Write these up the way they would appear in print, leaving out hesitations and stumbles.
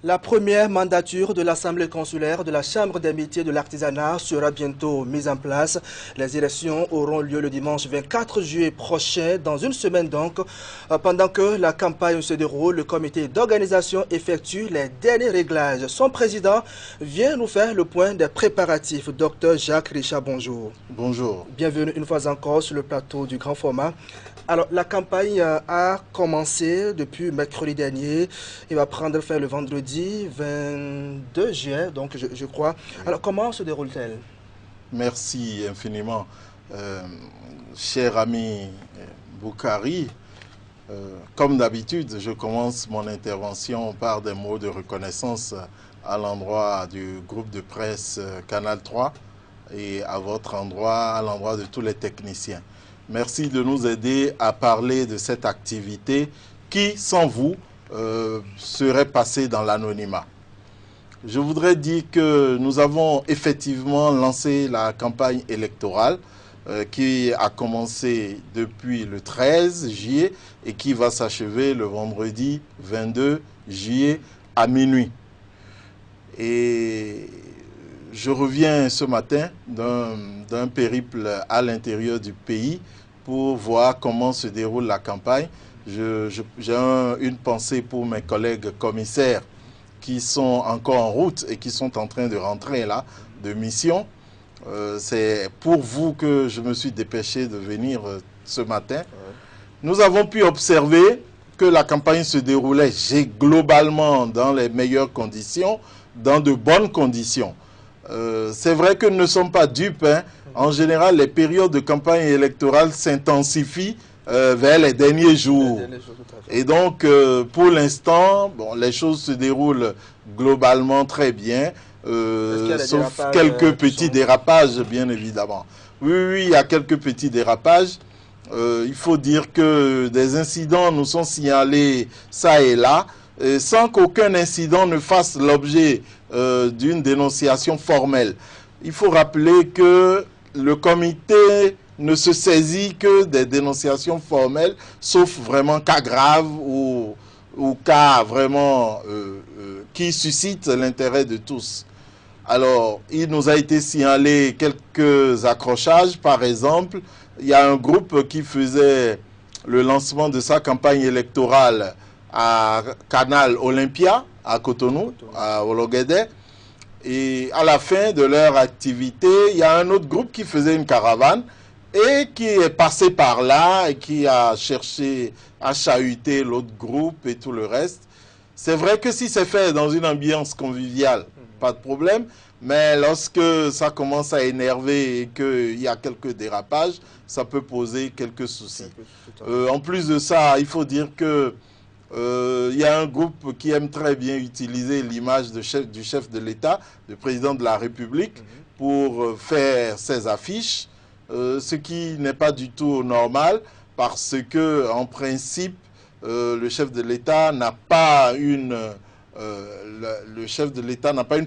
La première mandature de l'Assemblée consulaire de la Chambre des métiers de l'artisanat sera bientôt mise en place. Les élections auront lieu le dimanche 24 juillet prochain, dans une semaine donc. Pendant que la campagne se déroule, le comité d'organisation effectue les derniers réglages. Son président vient nous faire le point des préparatifs. Docteur Jacques Richard, bonjour. Bonjour. Bienvenue une fois encore sur le plateau du grand format. Alors, la campagne a commencé depuis mercredi dernier. Il va prendre fin le vendredi 22 juin, donc je crois. Alors, comment se déroule-t-elle? Merci infiniment. Cher ami Boukari, comme d'habitude, je commence mon intervention par des mots de reconnaissance à l'endroit du groupe de presse Canal 3 et à votre endroit, à l'endroit de tous les techniciens. Merci de nous aider à parler de cette activité qui, sans vous, serait passée dans l'anonymat. Je voudrais dire que nous avons effectivement lancé la campagne électorale qui a commencé depuis le 13 juillet et qui va s'achever le vendredi 22 juillet à minuit. Et je reviens ce matin d'un périple à l'intérieur du pays pour voir comment se déroule la campagne. J'ai une pensée pour mes collègues commissaires qui sont encore en route et qui sont en train de rentrer là, de mission. C'est pour vous que je me suis dépêché de venir ce matin. Nous avons pu observer que la campagne se déroulait globalement dans les meilleures conditions, dans de bonnes conditions. C'est vrai que nous ne sommes pas dupes, hein. En général, les périodes de campagne électorale s'intensifient vers les derniers jours. Et donc, pour l'instant, bon, les choses se déroulent globalement très bien, sauf quelques petits dérapages, bien évidemment. Oui, il y a quelques petits dérapages. Il faut dire que des incidents nous sont signalés ça et là, sans qu'aucun incident ne fasse l'objet d'une dénonciation formelle. Il faut rappeler que le comité ne se saisit que des dénonciations formelles, sauf vraiment cas graves ou cas vraiment qui suscitent l'intérêt de tous. Alors, il nous a été signalé quelques accrochages. Par exemple, il y a un groupe qui faisait le lancement de sa campagne électorale à Canal Olympia, à Cotonou, à Ologuédé. Et à la fin de leur activité, il y a un autre groupe qui faisait une caravane et qui est passé par là et qui a cherché à chahuter l'autre groupe et tout le reste. C'est vrai que si c'est fait dans une ambiance conviviale, pas de problème. Mais lorsque ça commence à énerver et qu'il y a quelques dérapages, ça peut poser quelques soucis. En plus de ça, il faut dire que il y a un groupe qui aime très bien utiliser l'image du chef de l'État, du président de la République, pour faire ses affiches, ce qui n'est pas du tout normal parce que, en principe, le chef de l'État n'a pas une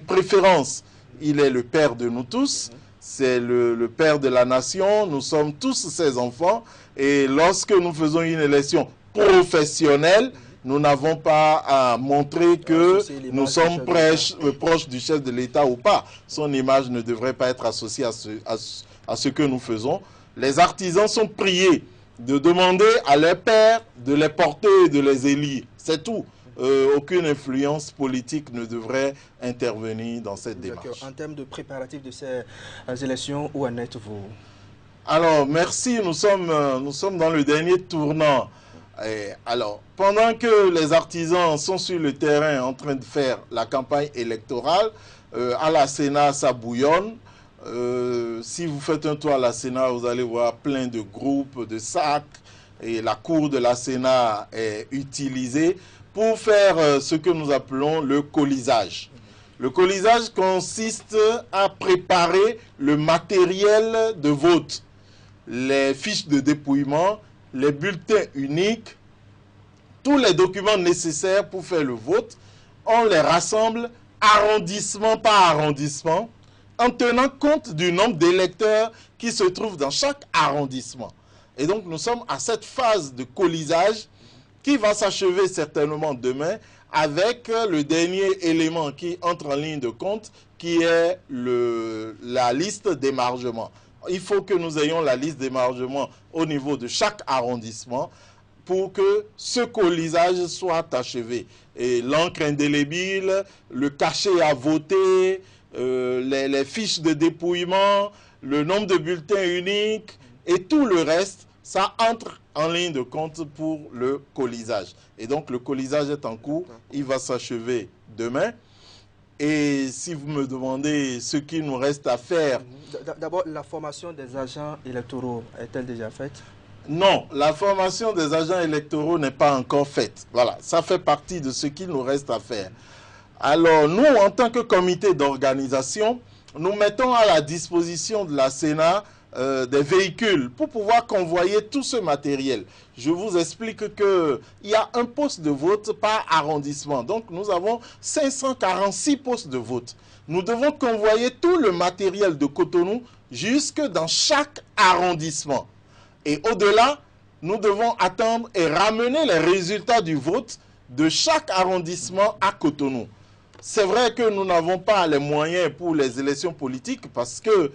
préférence. Il est le père de nous tous, c'est le père de la nation, nous sommes tous ses enfants et lorsque nous faisons une élection professionnelle, nous n'avons pas à montrer que nous sommes proches du chef de l'État ou pas. Son image ne devrait pas être associée à ce que nous faisons. Les artisans sont priés de demander à leurs pères de les porter et de les élire. C'est tout. Aucune influence politique ne devrait intervenir dans cette démarche. En termes de préparatifs de ces élections, où en êtes-vous? Alors, merci. Nous sommes dans le dernier tournant. Alors, pendant que les artisans sont sur le terrain en train de faire la campagne électorale, à la Sénat, ça bouillonne. Si vous faites un tour à la Sénat, vous allez voir plein de groupes, de sacs. Et la cour de la Sénat est utilisée pour faire ce que nous appelons le colisage. Le colisage consiste à préparer le matériel de vote, les fiches de dépouillement, les bulletins uniques, tous les documents nécessaires pour faire le vote. On les rassemble arrondissement par arrondissement en tenant compte du nombre d'électeurs qui se trouvent dans chaque arrondissement. Et donc nous sommes à cette phase de colisage qui va s'achever certainement demain avec le dernier élément qui entre en ligne de compte, qui est la liste d'émargement. Il faut que nous ayons la liste d'émargement au niveau de chaque arrondissement pour que ce colisage soit achevé. Et l'encre indélébile, le cachet à voter, les fiches de dépouillement, le nombre de bulletins uniques et tout le reste, ça entre en ligne de compte pour le colisage. Et donc le colisage est en cours, il va s'achever demain. Et si vous me demandez ce qu'il nous reste à faire... D'abord, la formation des agents électoraux est-elle déjà faite? Non, la formation des agents électoraux n'est pas encore faite. Voilà, ça fait partie de ce qu'il nous reste à faire. Alors, nous, en tant que comité d'organisation, nous mettons à la disposition de la Sénat des véhicules pour pouvoir convoyer tout ce matériel. Je vous explique qu'il y a un poste de vote par arrondissement. Donc, nous avons 546 postes de vote. Nous devons convoyer tout le matériel de Cotonou jusque dans chaque arrondissement. Et au-delà, nous devons attendre et ramener les résultats du vote de chaque arrondissement à Cotonou. C'est vrai que nous n'avons pas les moyens pour les élections politiques parce que,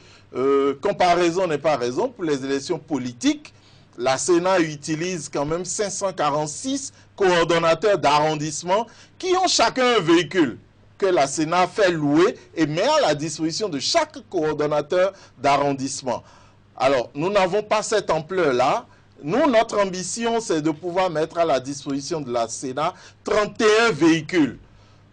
comparaison n'est pas raison, pour les élections politiques, la Sénat utilise quand même 546 coordonnateurs d'arrondissement qui ont chacun un véhicule que la Sénat fait louer et met à la disposition de chaque coordonnateur d'arrondissement. Alors, nous n'avons pas cette ampleur-là. Nous, notre ambition, c'est de pouvoir mettre à la disposition de la Sénat 31 véhicules.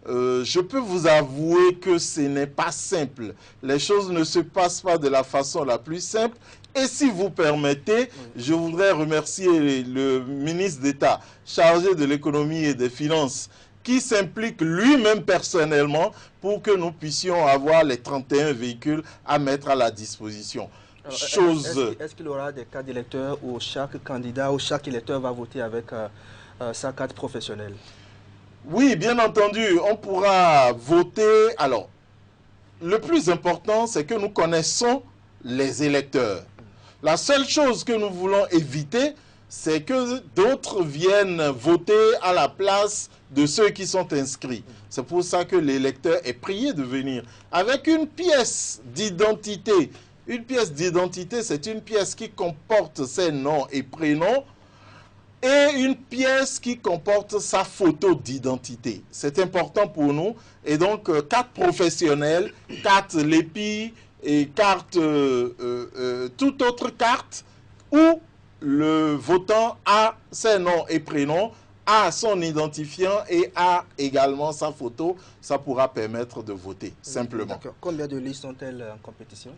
Je peux vous avouer que ce n'est pas simple. Les choses ne se passent pas de la façon la plus simple. Et si vous permettez, je voudrais remercier le ministre d'État chargé de l'économie et des finances qui s'implique lui-même personnellement pour que nous puissions avoir les 31 véhicules à mettre à la disposition. Est-ce qu'il y aura des cartes d'électeurs où chaque candidat ou chaque électeur va voter avec sa carte professionnelle? Oui, bien entendu, on pourra voter. Alors, le plus important, c'est que nous connaissons les électeurs. La seule chose que nous voulons éviter, c'est que d'autres viennent voter à la place de ceux qui sont inscrits. C'est pour ça que l'électeur est prié de venir avec une pièce d'identité. Une pièce d'identité, c'est une pièce qui comporte ses noms et prénoms et une pièce qui comporte sa photo d'identité. C'est important pour nous. Et donc, carte professionnelle, carte LEPI et carte, toute autre carte où le votant a ses noms et prénoms, a son identifiant et a également sa photo, ça pourra permettre de voter, simplement. Combien de listes sont-elles en compétition?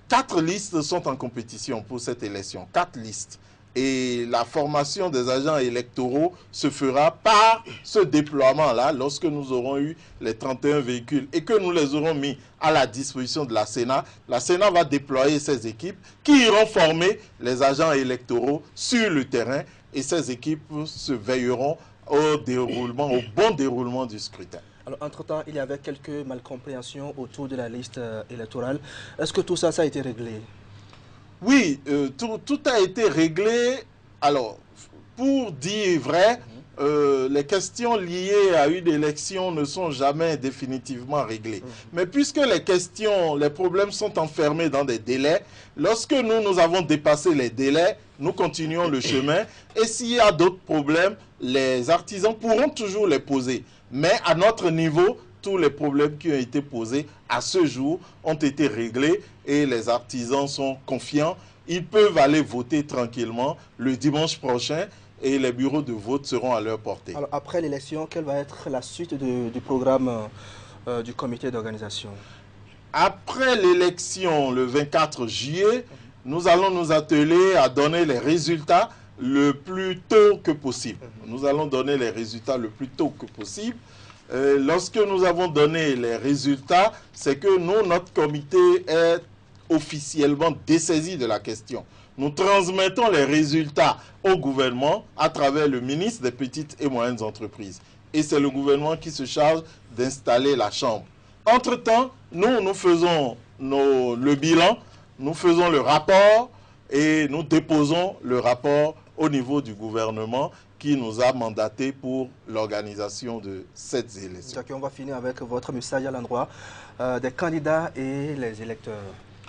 4 listes sont en compétition pour cette élection, 4 listes. Et la formation des agents électoraux se fera par ce déploiement-là, lorsque nous aurons eu les 31 véhicules et que nous les aurons mis à la disposition de la Sénat. La Sénat va déployer ses équipes qui iront former les agents électoraux sur le terrain et ces équipes se veilleront au bon déroulement du scrutin. Alors, entre-temps, il y avait quelques malcompréhensions autour de la liste électorale. Est-ce que tout ça, ça a été réglé? Oui, tout a été réglé. Alors, pour dire vrai, les questions liées à une élection ne sont jamais définitivement réglées. Mais puisque les problèmes sont enfermés dans des délais, lorsque nous avons dépassé les délais, nous continuons le chemin. Et s'il y a d'autres problèmes, les artisans pourront toujours les poser. Mais à notre niveau, tous les problèmes qui ont été posés à ce jour ont été réglés et les artisans sont confiants. Ils peuvent aller voter tranquillement le dimanche prochain et les bureaux de vote seront à leur portée. Alors, après l'élection, quelle va être la suite du programme du comité d'organisation? Après l'élection, le 24 juillet, nous allons nous atteler à donner les résultats le plus tôt que possible. Nous allons donner les résultats le plus tôt que possible. Lorsque nous avons donné les résultats, c'est que nous, notre comité est officiellement dessaisi de la question. Nous transmettons les résultats au gouvernement à travers le ministre des Petites et Moyennes Entreprises. Et c'est le gouvernement qui se charge d'installer la Chambre. Entre-temps, nous faisons le bilan, nous faisons le rapport et nous déposons le rapport au niveau du gouvernement qui nous a mandatés pour l'organisation de cette élection. Okay, on va finir avec votre message à l'endroit des candidats et les électeurs.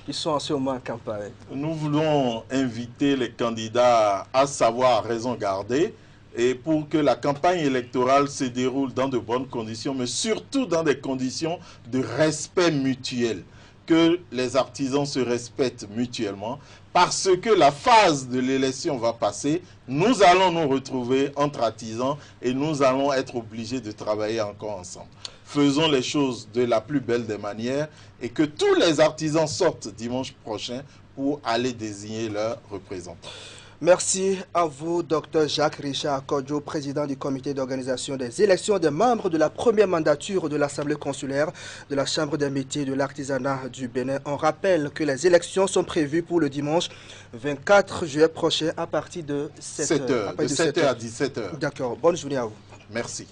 Ils sont en ce moment en campagne. Nous voulons inviter les candidats à savoir raison garder et pour que la campagne électorale se déroule dans de bonnes conditions, mais surtout dans des conditions de respect mutuel. Que les artisans se respectent mutuellement parce que la phase de l'élection va passer. Nous allons nous retrouver entre artisans et nous allons être obligés de travailler encore ensemble. Faisons les choses de la plus belle des manières et que tous les artisans sortent dimanche prochain pour aller désigner leurs représentants. Merci à vous, Dr Jacques Richard Kodjo, président du comité d'organisation des élections des membres de la première mandature de l'Assemblée consulaire de la Chambre des métiers de l'artisanat du Bénin. On rappelle que les élections sont prévues pour le dimanche 24 juillet prochain à partir de 7h. De 7h à 17h. D'accord, bonne journée à vous. Merci.